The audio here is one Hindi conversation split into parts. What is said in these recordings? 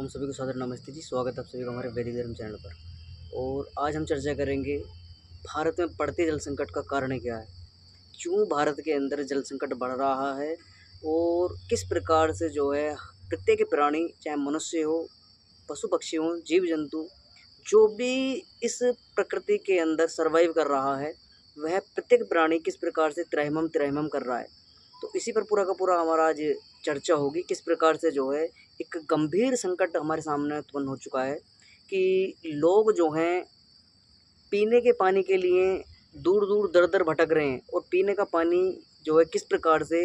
हम सभी को सादर नमस्ते जी। स्वागत है आप सभी का हमारे वैदिक धर्म चैनल पर। और आज हम चर्चा करेंगे भारत में बढ़ते जल संकट का कारण क्या है, क्यों भारत के अंदर जल संकट बढ़ रहा है और किस प्रकार से जो है प्रत्येक प्राणी, चाहे मनुष्य हो, पशु पक्षी हो, जीव जंतु, जो भी इस प्रकृति के अंदर सर्वाइव कर रहा है, वह प्रत्येक प्राणी किस प्रकार से त्रैमम त्रैमम कर रहा है। तो इसी पर पूरा का पूरा हमारा आज चर्चा होगी। किस प्रकार से जो है एक गंभीर संकट हमारे सामने उत्पन्न हो चुका है कि लोग जो हैं पीने के पानी के लिए दूर दूर दर दर भटक रहे हैं, और पीने का पानी जो है किस प्रकार से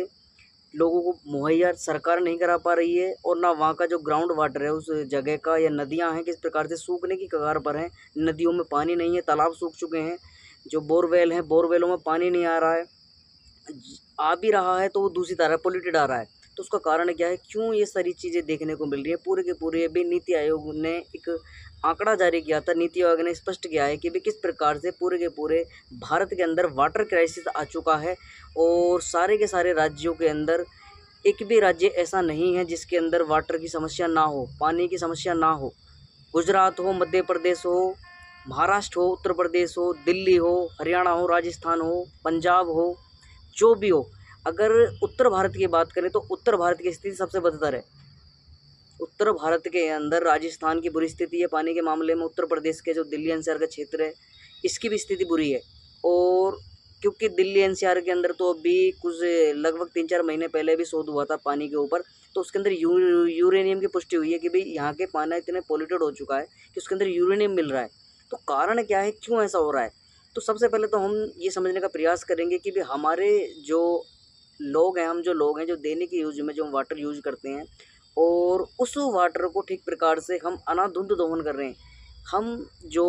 लोगों को मुहैया सरकार नहीं करा पा रही है, और ना वहाँ का जो ग्राउंड वाटर है उस जगह का, या नदियाँ हैं किस प्रकार से सूखने की कगार पर हैं। नदियों में पानी नहीं है, तालाब सूख चुके हैं, जो बोरवेल हैं बोरवेलों में पानी नहीं आ रहा है, आ भी रहा है तो वो दूषित आ रहा है, पोल्यूटेड आ रहा है। तो उसका कारण क्या है, क्यों ये सारी चीज़ें देखने को मिल रही है। पूरे के पूरे अभी नीति आयोग ने एक आंकड़ा जारी किया था। नीति आयोग ने स्पष्ट किया है कि भी किस प्रकार से पूरे के पूरे भारत के अंदर वाटर क्राइसिस आ चुका है, और सारे के सारे राज्यों के अंदर एक भी राज्य ऐसा नहीं है जिसके अंदर वाटर की समस्या ना हो, पानी की समस्या ना हो। गुजरात हो, मध्य प्रदेश हो, महाराष्ट्र हो, उत्तर प्रदेश हो, दिल्ली हो, हरियाणा हो, राजस्थान हो, पंजाब हो, जो भी हो। अगर उत्तर भारत की बात करें तो उत्तर भारत की स्थिति सबसे बदतर है। उत्तर भारत के अंदर राजस्थान की बुरी स्थिति है पानी के मामले में। उत्तर प्रदेश के जो दिल्ली एनसीआर का क्षेत्र है, इसकी भी स्थिति बुरी है। और क्योंकि दिल्ली एनसीआर के अंदर तो अभी कुछ लगभग 3-4 महीने पहले भी शोध हुआ था पानी के ऊपर, तो उसके अंदर यूरेनियम की पुष्टि हुई है कि भाई यहाँ के पानी इतने पोल्यूटेड हो चुका है कि उसके अंदर यूरेनियम मिल रहा है। तो कारण क्या है, क्यों ऐसा हो रहा है? तो सबसे पहले तो हम ये समझने का प्रयास करेंगे कि भाई हमारे जो लोग हैं, हम जो लोग हैं जो दैनिक यूज में जो वाटर यूज करते हैं, और उस वाटर को ठीक प्रकार से हम अनाधुंध दोहन कर रहे हैं। हम जो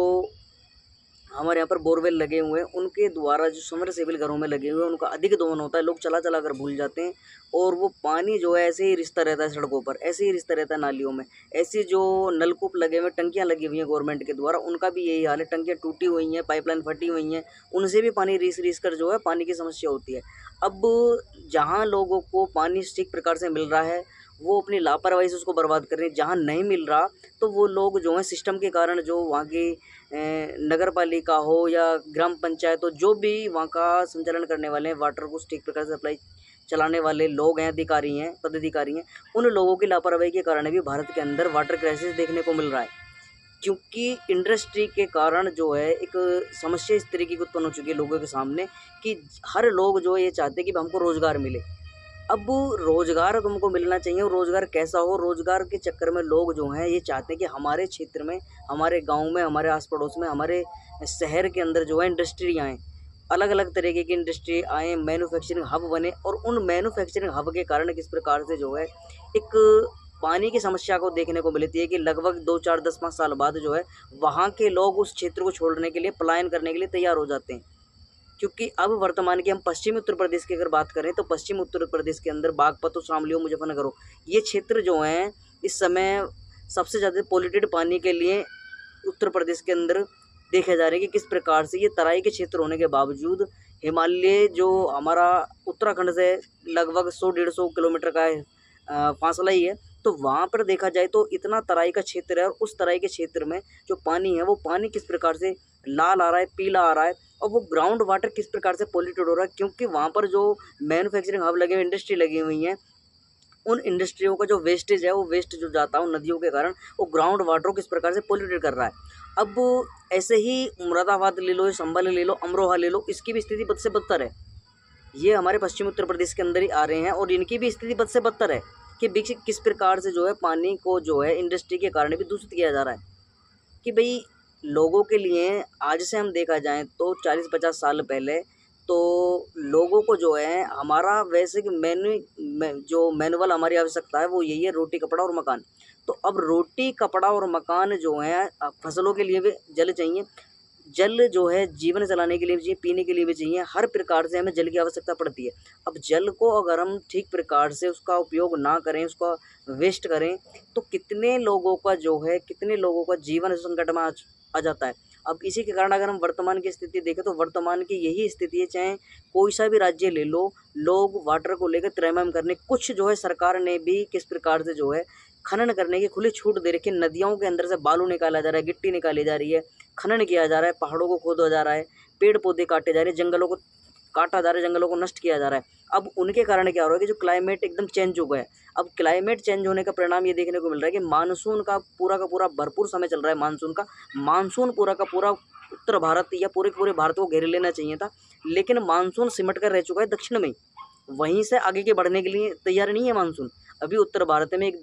हमारे यहाँ पर बोरवेल लगे हुए हैं, उनके द्वारा जो समरसेबल घरों में लगे हुए हैं, उनका अधिक दोहन होता है। लोग चला चला कर भूल जाते हैं, और वो पानी जो है ऐसे ही रिसता रहता है सड़कों पर, ऐसे ही रिसता रहता है नालियों में। ऐसी जो नलकूप लगे हुए, टंकियाँ लगी हुई हैं गवर्नमेंट के द्वारा, उनका भी यही हाल है। टंकियाँ टूटी हुई हैं, पाइपलाइन फटी हुई हैं, उनसे भी पानी रीस रीस कर जो है पानी की समस्या होती है। अब जहाँ लोगों को पानी ठीक प्रकार से मिल रहा है, वो अपनी लापरवाही से उसको बर्बाद कर रहे हैं। जहाँ नहीं मिल रहा, तो वो लोग जो हैं सिस्टम के कारण, जो वहाँ की नगर पालिका हो या ग्राम पंचायत हो, जो भी वहाँ का संचालन करने वाले हैं, वाटर को ठीक प्रकार से सप्लाई चलाने वाले लोग हैं, अधिकारी हैं, पदाधिकारी हैं, उन लोगों की लापरवाही के कारण भी भारत के अंदर वाटर क्राइसिस देखने को मिल रहा है। क्योंकि इंडस्ट्री के कारण जो है एक समस्या इस तरीके की उत्पन्न हो चुकी है लोगों के सामने, कि हर लोग जो ये चाहते हैं कि हमको रोज़गार मिले। अब रोज़गार तुमको मिलना चाहिए, और रोज़गार कैसा हो? रोज़गार के चक्कर में लोग जो हैं ये चाहते हैं कि हमारे क्षेत्र में, हमारे गांव में, हमारे आस पड़ोस में, हमारे शहर के अंदर जो है इंडस्ट्री आएँ, अलग अलग तरीके की इंडस्ट्री आएँ, मैन्युफैक्चरिंग हब बने, और उन मैन्युफैक्चरिंग हब के कारण किस प्रकार से जो है एक पानी की समस्या को देखने को मिलती है कि लगभग 2-4, 10-5 साल बाद जो है वहाँ के लोग उस क्षेत्र को छोड़ने के लिए, पलायन करने के लिए तैयार हो जाते हैं। क्योंकि अब वर्तमान की हम पश्चिमी उत्तर प्रदेश की अगर बात करें, तो पश्चिमी उत्तर प्रदेश के अंदर बागपत हो, शामली हो, मुजफ्फरनगर हो, ये क्षेत्र जो हैं इस समय सबसे ज़्यादा पॉल्यूटेड पानी के लिए उत्तर प्रदेश के अंदर देखे जा रहे हैं कि किस प्रकार से ये तराई के क्षेत्र होने के बावजूद, हिमालय जो हमारा उत्तराखंड से लगभग 100-150 किलोमीटर का फासला ही है, तो वहाँ पर देखा जाए तो इतना तराई का क्षेत्र है, और उस तराई के क्षेत्र में जो पानी है, वो पानी किस प्रकार से लाल आ रहा है, पीला आ रहा है, और वो ग्राउंड वाटर किस प्रकार से पॉल्यूटेड हो रहा है। क्योंकि वहाँ पर जो मैन्युफैक्चरिंग हब लगे हुए, इंडस्ट्री लगी हुई हैं, उन इंडस्ट्रियों का जो वेस्टेज है, वो वेस्ट जो जाता है उन नदियों के कारण, वो ग्राउंड वाटर को किस प्रकार से पॉल्यूटेड कर रहा है। अब ऐसे ही मुरादाबाद ले लो, संभल ले लो, अमरोहा ले लो, इसकी भी स्थिति बद से बदतर है। ये हमारे पश्चिम उत्तर प्रदेश के अंदर ही आ रहे हैं, और इनकी भी स्थिति बद से बदतर है कि किस प्रकार से जो है पानी को जो है इंडस्ट्री के कारण भी दूषित किया जा रहा है। कि भाई लोगों के लिए, आज से हम देखा जाए तो 40-50 साल पहले तो लोगों को जो है हमारा वैसे कि जो मैनुअल हमारी आवश्यकता है वो यही है, रोटी कपड़ा और मकान। तो अब रोटी कपड़ा और मकान जो है, फसलों के लिए भी जल चाहिए, जल जो है जीवन चलाने के लिए भी चाहिए, पीने के लिए भी चाहिए, हर प्रकार से हमें जल की आवश्यकता पड़ती है। अब जल को अगर हम ठीक प्रकार से उसका उपयोग ना करें, उसका वेस्ट करें, तो कितने लोगों का जो है, कितने लोगों का जीवन संकट में आ जाता है। अब इसी के कारण अगर हम वर्तमान की स्थिति देखें, तो वर्तमान की यही स्थिति है। चाहे कोई सा भी राज्य ले लो, लोग वाटर को लेकर त्रैमाम करने, कुछ जो है सरकार ने भी किस प्रकार से जो है खनन करने की खुली छूट दे रखी है। नदियों के अंदर से बालू निकाला जा रहा है, गिट्टी निकाली जा रही है, खनन किया जा रहा है, पहाड़ों को खोदा जा रहा है, पेड़ पौधे काटे जा रहे हैं, जंगलों को काटा जा रहा है, जंगलों को नष्ट किया जा रहा है। अब उनके कारण क्या हो रहा है कि जो क्लाइमेट एकदम चेंज हो गया है। अब क्लाइमेट चेंज होने का परिणाम ये देखने को मिल रहा है कि मानसून का पूरा भरपूर समय चल रहा है। मानसून पूरा का पूरा उत्तर भारत या पूरे के पूरे भारत को घेर लेना चाहिए था, लेकिन मानसून सिमट कर रह चुका है दक्षिण में। वहीं से आगे के बढ़ने के लिए तैयार नहीं है मानसून। अभी उत्तर भारत में एक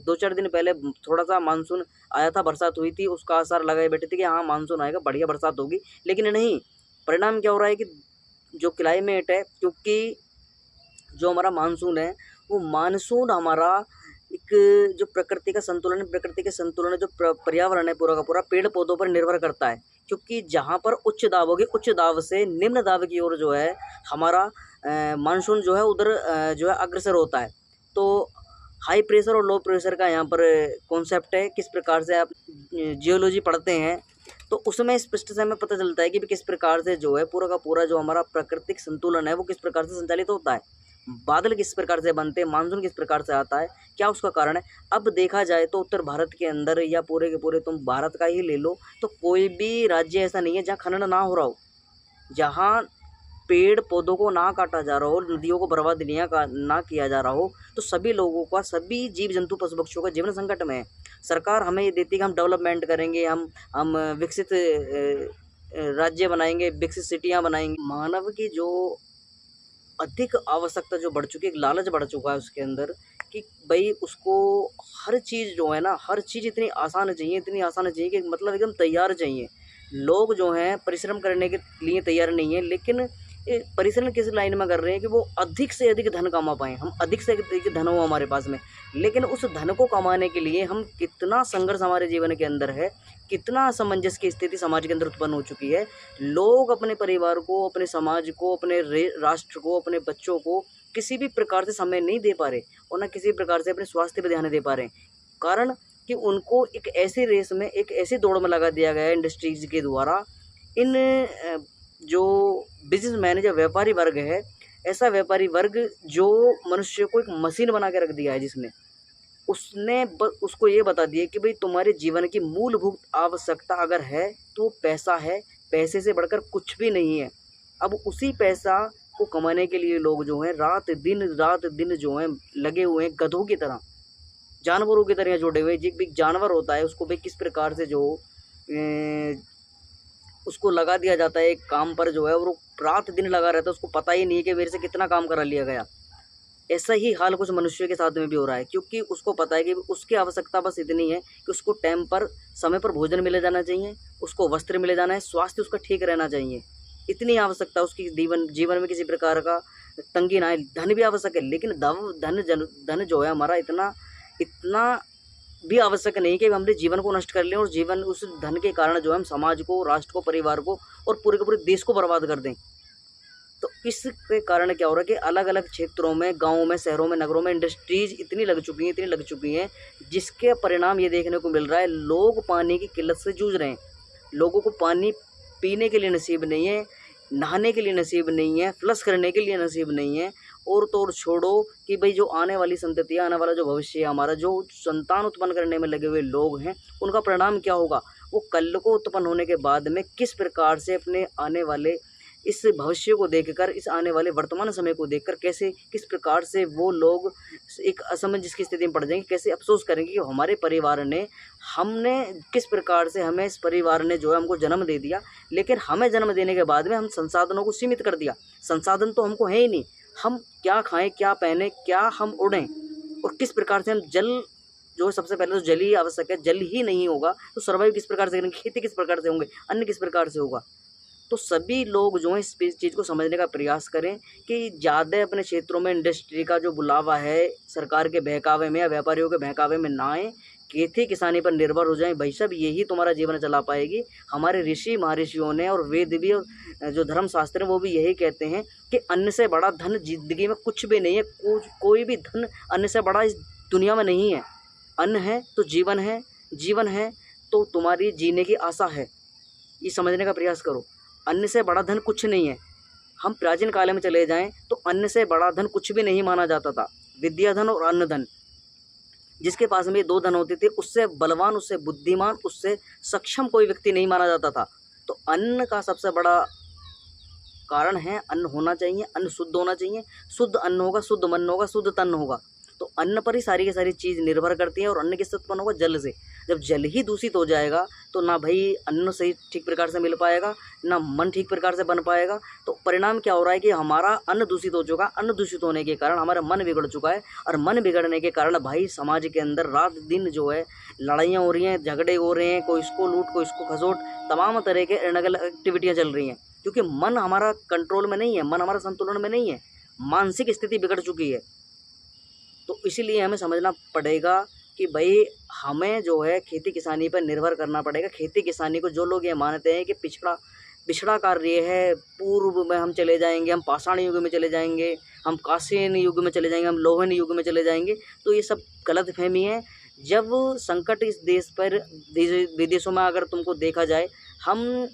2-4 दिन पहले थोड़ा सा मानसून आया था, बरसात हुई थी, उसका आसार लगाए बैठे थे कि हाँ मानसून आएगा, बढ़िया बरसात होगी, लेकिन नहीं। परिणाम क्या हो रहा है कि जो क्लाइमेट है, क्योंकि जो हमारा मानसून है, वो मानसून हमारा एक जो प्रकृति का संतुलन है, प्रकृति के संतुलन जो पर्यावरण है पूरा का पूरा पेड़ पौधों पर निर्भर करता है। क्योंकि जहाँ पर उच्च दाब होगी, उच्च दाब से निम्न दाब की ओर जो है हमारा मानसून जो है उधर जो है अग्रसर होता है। तो हाई प्रेशर और लो प्रेशर का यहाँ पर कॉन्सेप्ट है। किस प्रकार से आप जियोलॉजी पढ़ते हैं तो उसमें स्पष्ट से हमें पता चलता है कि किस प्रकार से जो है पूरा का पूरा जो हमारा प्राकृतिक संतुलन है वो किस प्रकार से संचालित होता है। बादल किस प्रकार से बनते हैं, मानसून किस प्रकार से आता है, क्या उसका कारण है। अब देखा जाए तो उत्तर भारत के अंदर या पूरे के पूरे तुम भारत का ही ले लो तो कोई भी राज्य ऐसा नहीं है जहाँ खनन ना हो रहा हो, जहाँ पेड़ पौधों को ना काटा जा रहा हो, नदियों को बर्बाद ना किया जा रहा हो। तो सभी लोगों का, सभी जीव जंतु पशु पक्षियों का जीवन संकट में है। सरकार हमें ये देती है कि हम डेवलपमेंट करेंगे, हम विकसित राज्य बनाएंगे, विकसित सिटियाँ बनाएंगे। मानव की जो अधिक आवश्यकता जो बढ़ चुकी है, एक लालच बढ़ चुका है उसके अंदर कि भाई उसको हर चीज़ जो है ना, हर चीज़ इतनी आसान चाहिए कि मतलब एकदम तैयार चाहिए। लोग जो हैं परिश्रम करने के लिए तैयार नहीं है, लेकिन परिश्रम किस लाइन में कर रहे हैं कि वो अधिक से अधिक धन कमा पाएँ, हम अधिक से अधिक धन हो हमारे पास में। लेकिन उस धन को कमाने के लिए हम कितना संघर्ष हमारे जीवन के अंदर है, कितना असमंजस की स्थिति समाज के अंदर उत्पन्न हो चुकी है। लोग अपने परिवार को, अपने समाज को, अपने राष्ट्र को, अपने बच्चों को किसी भी प्रकार से समय नहीं दे पा रहे और ना किसी प्रकार से अपने स्वास्थ्य पर ध्यान दे पा रहे हैं। कारण कि उनको एक ऐसी रेस में, एक ऐसी दौड़ में लगा दिया गया है इंडस्ट्रीज के द्वारा। इन जो बिजनेसमैन जो व्यापारी वर्ग है, ऐसा व्यापारी वर्ग जो मनुष्य को एक मशीन बना के रख दिया है, जिसने उसको ये बता दिया कि भाई तुम्हारे जीवन की मूलभूत आवश्यकता अगर है तो पैसा है, पैसे से बढ़कर कुछ भी नहीं है। अब उसी पैसा को कमाने के लिए लोग जो हैं रात दिन जो हैं लगे हुए हैं, गधों की तरह, जानवरों की तरह जुड़े हुए। जो भी जानवर होता है उसको भी किस प्रकार से जो उसको लगा दिया जाता है एक काम पर जो है, और वो रात दिन लगा रहता है, उसको पता ही नहीं है कि मेरे से कितना काम करा लिया गया। ऐसा ही हाल कुछ मनुष्य के साथ में भी हो रहा है, क्योंकि उसको पता है कि उसकी आवश्यकता बस इतनी है कि उसको टाइम पर, समय पर भोजन मिले जाना चाहिए, उसको वस्त्र मिले जाना है, स्वास्थ्य उसका ठीक रहना चाहिए। इतनी आवश्यकता उसकी जीवन में किसी प्रकार का तंगी ना आए। धन भी आवश्यक है, लेकिन धन जो है हमारा इतना भी आवश्यक नहीं कि हमने जीवन को नष्ट कर लें और उस धन के कारण जो है हम समाज को, राष्ट्र को, परिवार को और पूरे के पूरे देश को बर्बाद कर दें। तो इसके कारण क्या हो रहा है कि अलग अलग क्षेत्रों में, गाँवों में, शहरों में, नगरों में इंडस्ट्रीज इतनी लग चुकी हैं जिसके परिणाम ये देखने को मिल रहा है, लोग पानी की किल्लत से जूझ रहे हैं। लोगों को पानी पीने के लिए नसीब नहीं है, नहाने के लिए नसीब नहीं है, फ्लश करने के लिए नसीब नहीं है। और तो और छोड़ो कि भाई जो आने वाली संतति, आने वाला जो भविष्य है हमारा, जो संतान उत्पन्न करने में लगे हुए लोग हैं, उनका परिणाम क्या होगा। वो कल को उत्पन्न होने के बाद में किस प्रकार से अपने आने वाले इस भविष्य को देखकर, इस आने वाले वर्तमान समय को देखकर कैसे, किस प्रकार से वो लोग एक असमंजस की स्थिति में पड़ जाएंगे, कैसे अफसोस करेंगे कि हमारे परिवार ने, हमने किस प्रकार से, हमें इस परिवार ने जो है हमको जन्म दे दिया, लेकिन हमें जन्म देने के बाद में हम संसाधनों को सीमित कर दिया। संसाधन तो हमको है ही नहीं, हम क्या खाएं, क्या पहने, क्या हम उड़ें, और किस प्रकार से हम जल जो सबसे पहले तो जल ही आवश्यक है। जल ही नहीं होगा तो सर्वाइव किस प्रकार से करेंगे, खेती किस प्रकार से होंगे, अन्न किस प्रकार से होगा। तो सभी लोग जो हैं इस चीज़ को समझने का प्रयास करें कि ज़्यादा अपने क्षेत्रों में इंडस्ट्री का जो बुलावा है सरकार के बहकावे में या व्यापारियों के बहकावे में ना आए, खेती किसानी पर निर्भर हो जाएं। भाई साहब, यही तुम्हारा जीवन चला पाएगी। हमारे ऋषि महर्षियों ने और वेद भी और जो धर्मशास्त्र हैं वो भी यही कहते हैं कि अन्न से बड़ा धन जिंदगी में कुछ भी नहीं है। कोई भी धन अन्न से बड़ा इस दुनिया में नहीं है। अन्न है तो जीवन है, जीवन है तो तुम्हारी जीने की आशा है। ये समझने का प्रयास करो। अन्न से बड़ा धन कुछ नहीं है। हम प्राचीन काल में चले जाएं तो अन्न से बड़ा धन कुछ भी नहीं माना जाता था। विद्या धन और अन्न धन जिसके पास में ये दो धन होते थे, उससे बलवान, उससे बुद्धिमान, उससे सक्षम कोई व्यक्ति नहीं माना जाता था। तो अन्न का सबसे बड़ा कारण है, अन्न होना चाहिए, अन्न शुद्ध होना चाहिए। शुद्ध अन्न होगा, शुद्ध मन होगा, शुद्ध तन होगा। तो अन्न पर ही सारी की सारी चीज़ निर्भर करती है। और अन्न किससे उत्पन्न होगा? जल से। जब जल ही दूषित हो जाएगा तो ना भाई अन्न सही ठीक प्रकार से मिल पाएगा, ना मन ठीक प्रकार से बन पाएगा। तो परिणाम क्या हो रहा है कि हमारा अन्न दूषित हो चुका। अन्न दूषित होने के कारण हमारा मन बिगड़ चुका है, और मन बिगड़ने के कारण भाई समाज के अंदर रात दिन जो है लड़ाइयाँ हो रही हैं, झगड़े हो रहे हैं, कोई इसको लूट कोई इसको खसोट, तमाम तरह के अलग अलग एक्टिविटियाँ चल रही हैं। क्योंकि मन हमारा कंट्रोल में नहीं है, मन हमारा संतुलन में नहीं है, मानसिक स्थिति बिगड़ चुकी है। तो इसीलिए हमें समझना पड़ेगा कि भाई हमें जो है खेती किसानी पर निर्भर करना पड़ेगा। खेती किसानी को जो लोग ये मानते हैं कि पिछड़ा कार्य है, पूर्व में हम चले जाएंगे, हम पाषाण युग में चले जाएंगे, हम कांस्यन युग में चले जाएंगे, हम लोहन युग में चले जाएंगे, तो ये सब गलतफहमी है। जब संकट इस देश पर, विदेशों में अगर तुमको देखा जाए, हम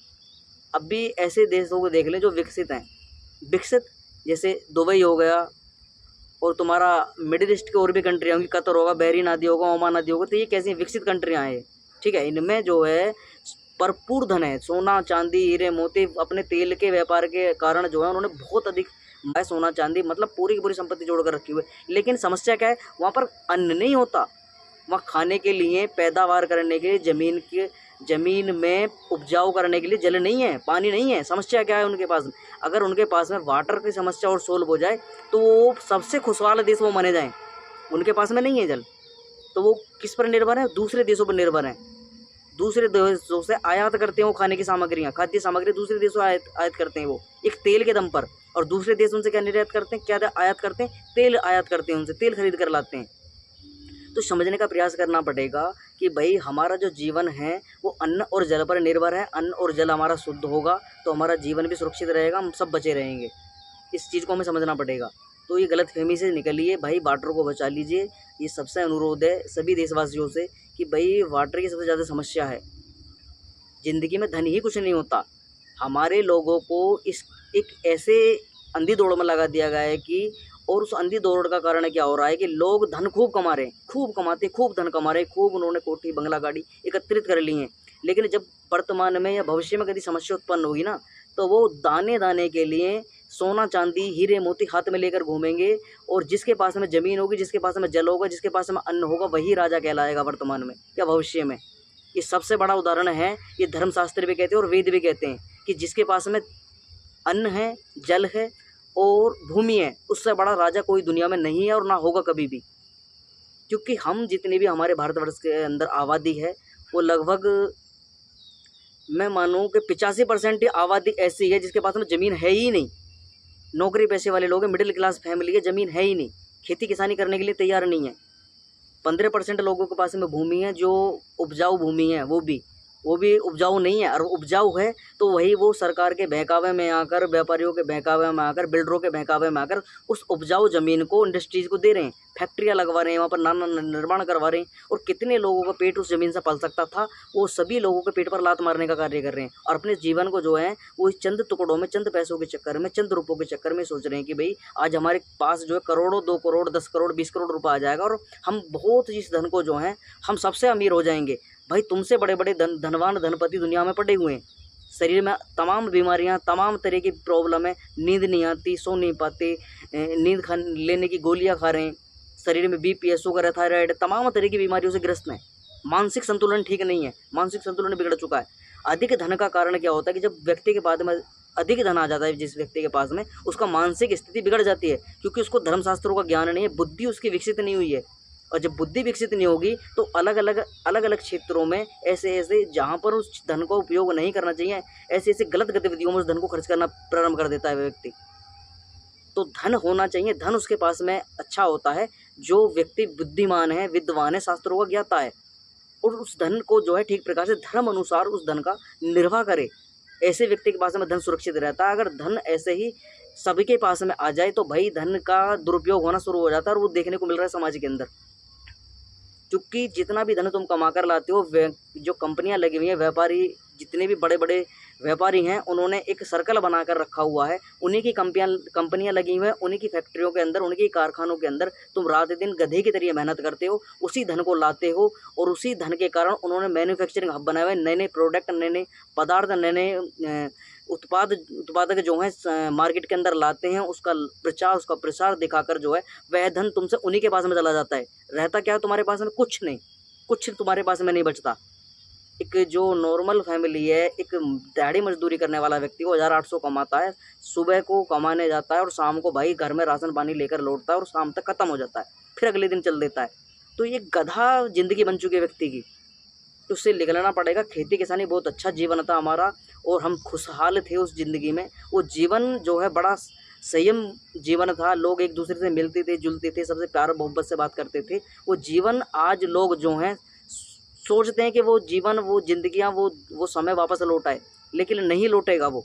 अभी ऐसे देशों को देख लें जो विकसित हैं, विकसित जैसे दुबई हो गया, और तुम्हारा मिडिल ईस्ट की और भी कंट्री होंगी, कतर होगा, बहरीन नदी होगा, ओमान नदी होगा। तो ये कैसी विकसित कंट्रियाँ हैं, ठीक है। इनमें जो है भरपूर धन है, सोना चांदी हीरे मोती। अपने तेल के व्यापार के कारण जो है उन्होंने बहुत अधिक सोना चांदी, मतलब पूरी की पूरी संपत्ति जोड़ कर रखी हुई है। लेकिन समस्या क्या है? वहाँ पर अन्न नहीं होता। वहाँ खाने के लिए, पैदावार करने के लिए, ज़मीन में उपजाऊ करने के लिए जल नहीं है, पानी नहीं है। समस्या क्या है उनके पास? अगर उनके पास में वाटर की समस्या और सोल्व हो जाए तो वो सबसे खुशहाल देश वो माने जाएं। उनके पास में नहीं है जल, तो वो किस पर निर्भर है? दूसरे देशों पर निर्भर हैं। दूसरे देशों से आयात करते हैं वो खाने की सामग्रियाँ, खाद्य सामग्री दूसरे देशों आयात करते हैं वो एक तेल के दम पर। और दूसरे देश उनसे क्या निर्यात करते हैं? क्या आयात करते हैं? तेल आयात करते हैं, उनसे तेल खरीद कर लाते हैं। तो समझने का प्रयास करना पड़ेगा कि भाई हमारा जो जीवन है वो अन्न और जल पर निर्भर है। अन्न और जल हमारा शुद्ध होगा तो हमारा जीवन भी सुरक्षित रहेगा, हम सब बचे रहेंगे। इस चीज़ को हमें समझना पड़ेगा। तो ये गलतफहमी से निकलिए भाई, वाटर को बचा लीजिए। ये सबसे अनुरोध है सभी देशवासियों से कि भाई वाटर की सबसे ज़्यादा समस्या है। ज़िंदगी में धन ही कुछ नहीं होता। हमारे लोगों को इस एक ऐसे अंधी दौड़ में लगा दिया गया है कि, और उस अंधी दौड़ का कारण क्या हो रहा है कि लोग धन खूब कमा रहे हैं, खूब कमाते, खूब धन कमा रहे हैं, खूब उन्होंने कोठी बंगला गाड़ी एकत्रित कर ली हैं। लेकिन जब वर्तमान में या भविष्य में कभी समस्या उत्पन्न होगी ना, तो वो दाने दाने के लिए सोना चांदी हीरे मोती हाथ में लेकर घूमेंगे। और जिसके पास में ज़मीन होगी, जिसके पास में जल होगा, जिसके पास में अन्न होगा, वही राजा कहलाएगा वर्तमान में या भविष्य में। ये सबसे बड़ा उदाहरण है। ये धर्मशास्त्र भी कहते हैं और वेद भी कहते हैं कि जिसके पास में अन्न है, जल है और भूमि है, उससे बड़ा राजा कोई दुनिया में नहीं है और ना होगा कभी भी। क्योंकि हम जितने भी हमारे भारतवर्ष के अंदर आबादी है वो लगभग, मैं मानूँ कि 85% आबादी ऐसी है जिसके पास में ज़मीन है ही नहीं। नौकरी पैसे वाले लोग हैं, मिडिल क्लास फैमिली है, ज़मीन है ही नहीं, खेती किसानी करने के लिए तैयार नहीं है। 15% लोगों के पास में भूमि है जो उपजाऊ भूमि है, वो भी उपजाऊ नहीं है। और उपजाऊ है तो वही वो सरकार के बहकावे में आकर, व्यापारियों के बहकावे में आकर, बिल्डरों के बहकावे में आकर उस उपजाऊ ज़मीन को इंडस्ट्रीज़ को दे रहे हैं, फैक्ट्रियाँ लगवा रहे हैं, वहाँ पर नाना निर्माण करवा रहे हैं। और कितने लोगों का पेट उस ज़मीन से पल सकता था, वो सभी लोगों के पेट पर लात मारने का कार्य कर रहे हैं। और अपने जीवन को जो है वो चंद टुकड़ों में, चंद पैसों के चक्कर में, चंद रुपयों के चक्कर में सोच रहे हैं कि भाई आज हमारे पास जो है करोड़ों, 2 करोड़, 10 करोड़, 20 करोड़ रुपये आ जाएगा और हम बहुत इस धन को जो है हम सबसे अमीर हो जाएंगे। भाई तुमसे बड़े बड़े धनवान धनपति दुनिया में पड़े हुए हैं। शरीर में तमाम बीमारियां, तमाम तरह की प्रॉब्लम है, नींद नहीं आती, सो नहीं पाते, नींद लेने की गोलियां खा रहे हैं, शरीर में बीपी, शुगर, थायराइड, तमाम तरह की बीमारियों से ग्रस्त हैं। मानसिक संतुलन ठीक नहीं है, मानसिक संतुलन बिगड़ चुका है। अधिक धन का कारण क्या होता है कि जब व्यक्ति के पास में अधिक धन आ जाता है, जिस व्यक्ति के पास में, उसका मानसिक स्थिति बिगड़ जाती है क्योंकि उसको धर्मशास्त्रों का ज्ञान नहीं है, बुद्धि उसकी विकसित नहीं हुई है। और जब बुद्धि विकसित नहीं होगी तो अलग अलग क्षेत्रों में ऐसे जहाँ पर उस धन का उपयोग नहीं करना चाहिए, ऐसे गलत गतिविधियों में उस धन को खर्च करना प्रारंभ कर देता है व्यक्ति। तो धन होना चाहिए, धन उसके पास में अच्छा होता है जो व्यक्ति बुद्धिमान है, विद्वान है, शास्त्रों का ज्ञाता है, और उस धन को जो है ठीक प्रकार से धर्म अनुसार उस धन का निर्वाह करे। ऐसे व्यक्ति के पास में धन सुरक्षित रहता है। अगर धन ऐसे ही सभी के पास में आ जाए तो भाई धन का दुरुपयोग होना शुरू हो जाता है, और वो देखने को मिल रहा है समाज के अंदर। क्योंकि जितना भी धन तुम कमा कर लाते हो, जो कंपनियां लगी हुई हैं, व्यापारी जितने भी बड़े बड़े व्यापारी हैं, उन्होंने एक सर्कल बनाकर रखा हुआ है, उन्हीं की कंपनियां लगी हुई हैं, उन्हीं की फैक्ट्रियों के अंदर, उन्हीं के कारखानों के अंदर तुम रात दिन गधे की तरह मेहनत करते हो, उसी धन को लाते हो और उसी धन के कारण उन्होंने मैन्युफैक्चरिंग हब बनाए हुए, नए नए प्रोडक्ट, नए नए पदार्थ, नए नए उत्पादक जो हैं मार्केट के अंदर लाते हैं, उसका प्रसार दिखाकर जो है वह धन तुमसे उन्हीं के पास में चला जाता है। रहता क्या है तुम्हारे पास में? कुछ नहीं, कुछ तुम्हारे पास में नहीं बचता। एक जो नॉर्मल फैमिली है, एक दिहाड़ी मजदूरी करने वाला व्यक्ति वो 1800 कमाता है, सुबह को कमाने जाता है और शाम को भाई घर में राशन पानी लेकर लौटता है और शाम तक खत्म हो जाता है, फिर अगले दिन चल देता है। तो ये गधा जिंदगी बन चुकी है व्यक्ति की, तो उससे निकलना पड़ेगा। खेती किसानी बहुत अच्छा जीवन था हमारा और हम खुशहाल थे उस ज़िंदगी में। वो जीवन जो है बड़ा संयम जीवन था, लोग एक दूसरे से मिलते थे, जुलते थे, सबसे प्यार मोहब्बत से बात करते थे। वो जीवन आज लोग जो हैं सोचते हैं कि वो जीवन, वो जिंदगियां, वो समय वापस लौट आए, लेकिन नहीं लौटेगा वो,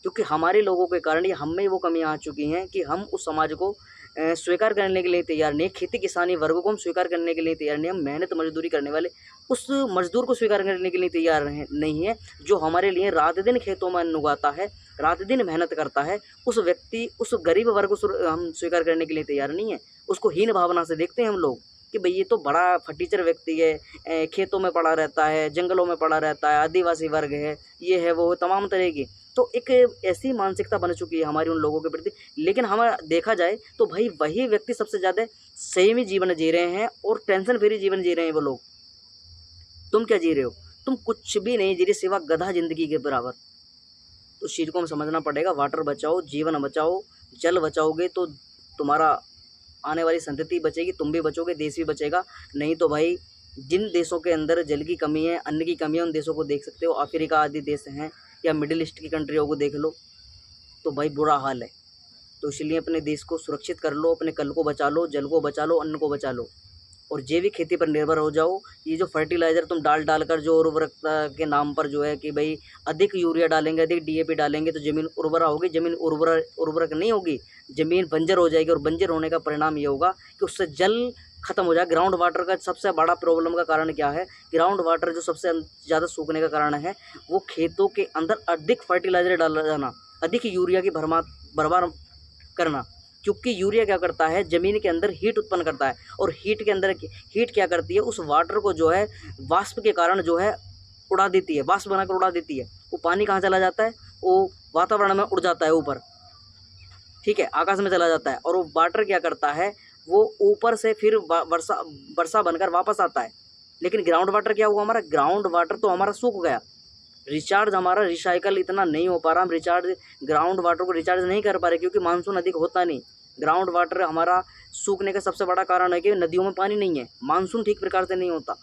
क्योंकि हमारे लोगों के कारण ये हम में वो कमियां आ चुकी हैं कि हम उस समाज को स्वीकार करने के लिए तैयार नहीं, खेती किसानी वर्ग को हम स्वीकार करने के लिए तैयार नहीं, हम मेहनत मजदूरी करने वाले उस मजदूर को स्वीकार करने के लिए तैयार नहीं है, जो हमारे लिए रात दिन खेतों में अन्न उगाता है, रात दिन मेहनत करता है। उस व्यक्ति, उस गरीब वर्ग को हम स्वीकार करने के लिए तैयार नहीं है। उसको हीन भावना से देखते हैं हम लोग कि भाई ये तो बड़ा फटीचर व्यक्ति है, खेतों में पड़ा रहता है, जंगलों में पड़ा रहता है, आदिवासी वर्ग है, ये है वो है, तमाम तरह की। तो एक ऐसी मानसिकता बन चुकी है हमारी उन लोगों के प्रति। लेकिन हम देखा जाए तो भाई वही व्यक्ति सबसे ज़्यादा संयमी जीवन जी रहे हैं और टेंशन फ्री जीवन जी रहे हैं वो लोग। तुम क्या जी रहे हो? तुम कुछ भी नहीं जी रहे सिवा गधा जिंदगी के बराबर। तो इस चीज़ को हमें समझना पड़ेगा। वाटर बचाओ, जीवन बचाओ। जल बचाओगे तो तुम्हारा आने वाली संतति बचेगी, तुम भी बचोगे, देश भी बचेगा। नहीं तो भाई जिन देशों के अंदर जल की कमी है, अन्न की कमी है, उन देशों को देख सकते हो, अफ्रीका आदि देश हैं या मिडिल ईस्ट की कंट्रियों को देख लो, तो भाई बुरा हाल है। तो इसलिए अपने देश को सुरक्षित कर लो, अपने कल को बचा लो, जल को बचा लो, अन्न को बचा लो और जैविक खेती पर निर्भर हो जाओ। ये जो फर्टिलाइज़र तुम डालकर जो उर्वरकता के नाम पर जो है कि भाई अधिक यूरिया डालेंगे, अधिक डीएपी डालेंगे तो ज़मीन उर्वरा होगी, ज़मीन उर्वरक नहीं होगी, ज़मीन बंजर हो जाएगी और बंजर होने का परिणाम ये होगा कि उससे जल खत्म हो जाए। ग्राउंड वाटर का सबसे बड़ा प्रॉब्लम का कारण क्या है? ग्राउंड वाटर जो सबसे ज़्यादा सूखने का कारण है वो खेतों के अंदर अधिक फर्टिलाइज़र डाला जाना, अधिक यूरिया की बर्बाद करना। क्योंकि यूरिया क्या करता है, ज़मीन के अंदर हीट उत्पन्न करता है और हीट क्या करती है, उस वाटर को जो है वाष्प के कारण जो है उड़ा देती है, वाष्प बनाकर उड़ा देती है। वो पानी कहाँ चला जाता है? वो वातावरण में उड़ जाता है ऊपर, ठीक है, आकाश में चला जाता है। और वो वाटर क्या करता है, वो ऊपर से फिर वर्षा बनकर वापस आता है। लेकिन ग्राउंड वाटर क्या हुआ हमारा? ग्राउंड वाटर तो हमारा सूख गया। रिचार्ज हमारा रिसाइकल इतना नहीं हो पा रहा, हम ग्राउंड वाटर को रिचार्ज नहीं कर पा रहे क्योंकि मानसून अधिक होता नहीं। ग्राउंड वाटर हमारा सूखने का सबसे बड़ा कारण है कि नदियों में पानी नहीं है, मानसून ठीक प्रकार से नहीं होता।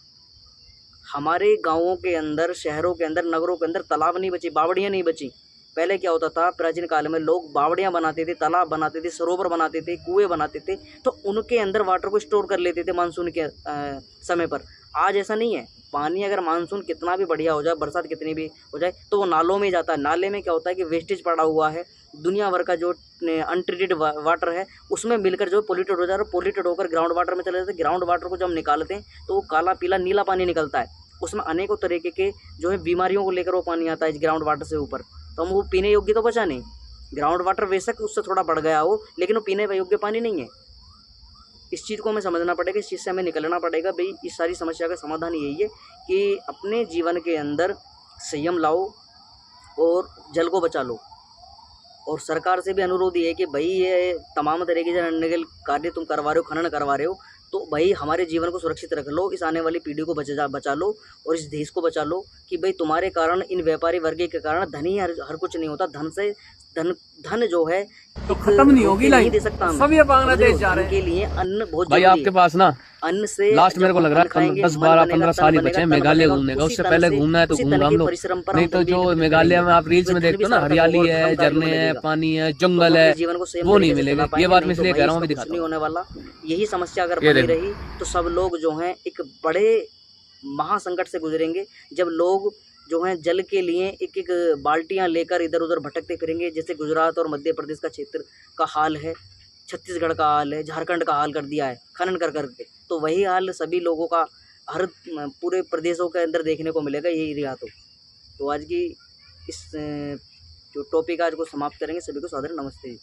हमारे गाँवों के अंदर, शहरों के अंदर, नगरों के अंदर तालाब नहीं बची, बावड़ियाँ नहीं बची। पहले क्या होता था, प्राचीन काल में लोग बावड़ियाँ बनाते थे, तालाब बनाते थे, सरोवर बनाते थे, कुएँ बनाते थे, तो उनके अंदर वाटर को स्टोर कर लेते थे मानसून के समय पर। आज ऐसा नहीं है। पानी अगर मानसून कितना भी बढ़िया हो जाए, बरसात कितनी भी हो जाए, तो वो नालों में जाता है। नाले में क्या होता है कि वेस्टेज पड़ा हुआ है, दुनिया भर का जो अनट्रीटेड वाटर है उसमें मिलकर जो पोल्यूटेड हो जा रहा है, पोल्यूटेड होकर ग्राउंड वाटर में चले जाते हैं। ग्राउंड वाटर को जब हम निकालते हैं तो वो काला पीला नीला पानी निकलता है, उसमें अनेकों तरीके के जो है बीमारियों को लेकर वो पानी आता है ग्राउंड वाटर से ऊपर। तो हम वो पीने योग्य तो बचा नहीं। ग्राउंड वाटर बेशक उससे थोड़ा बढ़ गया हो, लेकिन वो पीने योग्य पानी नहीं है। इस चीज़ को हमें समझना पड़ेगा, इस चीज़ से हमें निकलना पड़ेगा। भाई इस सारी समस्या का समाधान यही है कि अपने जीवन के अंदर संयम लाओ और जल को बचा लो। और सरकार से भी अनुरोध ये है कि भाई ये तमाम तरीके से अनलीगल कार्य तुम करवा रहे हो, खनन करवा रहे हो, तो भाई हमारे जीवन को सुरक्षित रख लो, इस आने वाली पीढ़ी को बचा लो और इस देश को बचा लो। कि भाई तुम्हारे कारण, इन व्यापारी वर्ग के कारण धन ही हर कुछ नहीं होता। धन जो है तो खत्म नहीं होगी, नहीं दे सकता। सब ये बांग्लादेश जा रहे हैं के लिए अन्न बहुत भाई जरूरी आपके है। पास ना अन्न से लास्ट मेरे को लग रहा है 10-12-15 साल ही बचे हैं मेघालय घूमने का। उससे पहले घूमना है तो घूम हम लोग, नहीं तो जो मेघालय में आप रील्स में देखते हो ना, हरियाली है, झरने हैं, पानी है, जंगल है, वो नहीं मिलेगा। ये बात मैं इसलिए कह रहा हूँ, अभी दिखाता नहीं हूँ। होने वाला। यही समस्या अगर बनी रही तो सब लोग जो हैं एक बड़े महासंकट से गुजरेंगे। जब लोग जो हैं जल के लिए एक एक बाल्टियां लेकर इधर उधर भटकते फिरेंगे, जैसे गुजरात और मध्य प्रदेश का क्षेत्र का हाल है, छत्तीसगढ़ का हाल है, झारखंड का हाल कर दिया है खनन कर करके, तो वही हाल सभी लोगों का हर पूरे प्रदेशों के अंदर देखने को मिलेगा। यही रिहा तो आज की इस जो टॉपिक आज को समाप्त करेंगे। सभी को सादर नमस्ते।